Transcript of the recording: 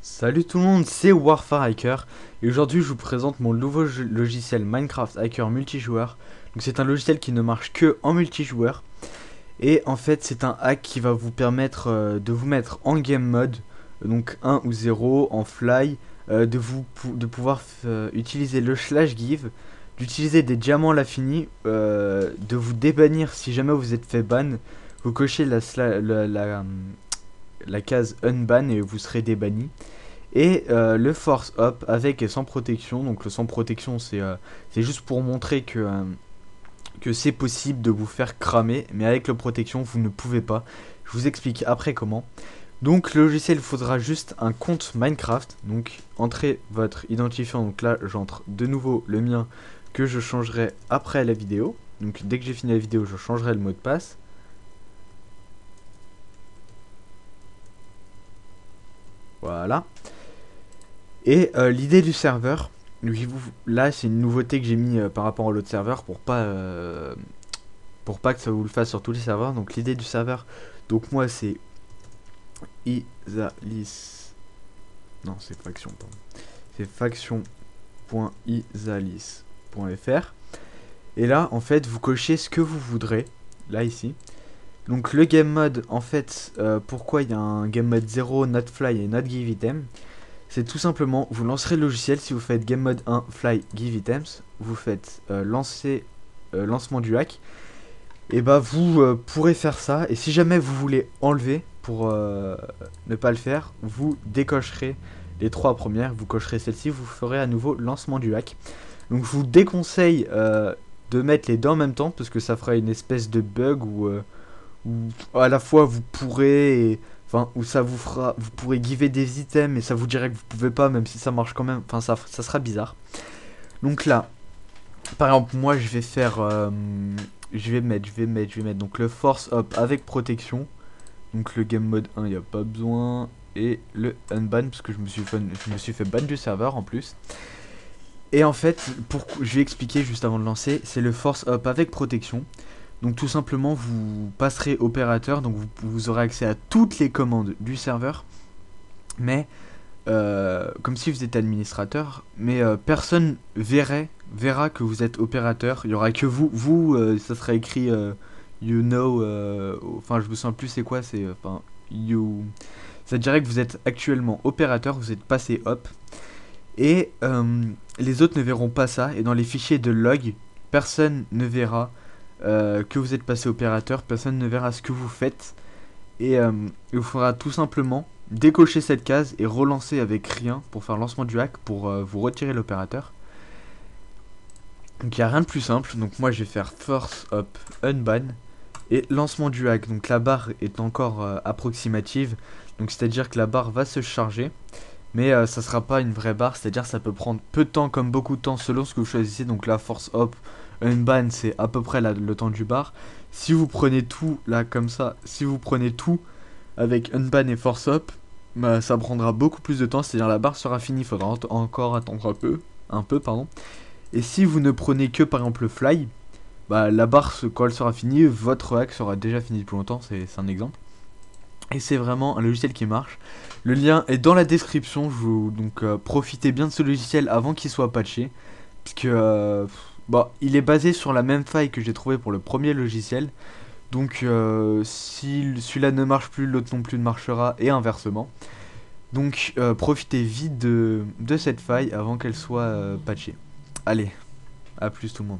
Salut tout le monde, c'est Warfare Hacker et aujourd'hui je vous présente mon nouveau logiciel Minecraft Hacker multijoueur. Donc c'est un logiciel qui ne marche que en multijoueur et en fait c'est un hack qui va vous permettre de vous mettre en game mode, donc 1 ou 0 en fly, de pouvoir utiliser le slash give, d'utiliser des diamants à l'infini, de vous débannir si jamais vous êtes fait ban. Vous cochez la case unban et vous serez débanni. Et le force up avec et sans protection. Donc le sans protection c'est juste pour montrer que c'est possible de vous faire cramer. Mais avec le protection vous ne pouvez pas. Je vous explique après comment. Donc le logiciel, il faudra juste un compte Minecraft. Donc entrez votre identifiant. Donc là j'entre de nouveau le mien que je changerai après la vidéo. Donc dès que j'ai fini la vidéo je changerai le mot de passe. Voilà. Et l'idée du serveur, là c'est une nouveauté que j'ai mis par rapport à l'autre serveur pour pas que ça vous le fasse sur tous les serveurs. Donc l'idée du serveur, donc moi c'est isalis, non c'est faction, pardon. C'est faction.isalis.fr. Et là en fait vous cochez ce que vous voudrez, là ici. Donc le game mode en fait, pourquoi il y a un game mode 0, not fly et not give item. C'est tout simplement, vous lancerez le logiciel, si vous faites game mode 1, fly, give items, vous faites lancement du hack, et bah vous pourrez faire ça, et si jamais vous voulez enlever, pour ne pas le faire, vous décocherez les 3 premières, vous cocherez celle-ci, vous ferez à nouveau lancement du hack. Donc je vous déconseille de mettre les deux en même temps, parce que ça fera une espèce de bug où à la fois vous pourrez... Enfin, où ça vous fera, vous pourrez giver des items et ça vous dirait que vous pouvez pas, même si ça marche quand même. Enfin, ça sera bizarre. Donc là, par exemple, moi je vais faire, je vais mettre donc le force up avec protection. Donc le game mode 1, il n'y a pas besoin. Et le unban, parce que je me suis fait ban du serveur en plus. Et en fait, je vais expliquer juste avant de lancer, c'est le force up avec protection. Donc tout simplement vous passerez opérateur, donc vous aurez accès à toutes les commandes du serveur, mais comme si vous étiez administrateur, mais personne verra que vous êtes opérateur, il y aura que ça sera écrit you know, enfin je me souviens plus c'est quoi, c'est enfin you, ça dirait que vous êtes actuellement opérateur, vous êtes passé hop, et les autres ne verront pas ça, et dans les fichiers de log, personne ne verra que vous êtes passé opérateur, personne ne verra ce que vous faites, et il vous faudra tout simplement décocher cette case et relancer avec rien pour faire lancement du hack pour vous retirer l'opérateur. Donc il n'y a rien de plus simple, donc moi je vais faire force up unban et lancement du hack. Donc la barre est encore approximative, donc c'est à dire que la barre va se charger, mais ça sera pas une vraie barre, c'est à dire ça peut prendre peu de temps comme beaucoup de temps selon ce que vous choisissez. Donc la force up unban c'est à peu près le temps du bar. Si vous prenez tout là comme ça, si vous prenez tout avec unban et force up, bah, ça prendra beaucoup plus de temps, c'est à dire la barre sera finie, il faudra encore attendre un peu pardon. Et si vous ne prenez que par exemple le fly, bah, la barre quand elle sera finie, votre hack sera déjà fini depuis longtemps, c'est un exemple. Et c'est vraiment un logiciel qui marche. Le lien est dans la description, donc profitez bien de ce logiciel avant qu'il soit patché. Puisque bah, il est basé sur la même faille que j'ai trouvé pour le premier logiciel. Donc si celui-là ne marche plus, l'autre non plus ne marchera et inversement. Donc profitez vite de cette faille avant qu'elle soit patchée. Allez, à plus tout le monde.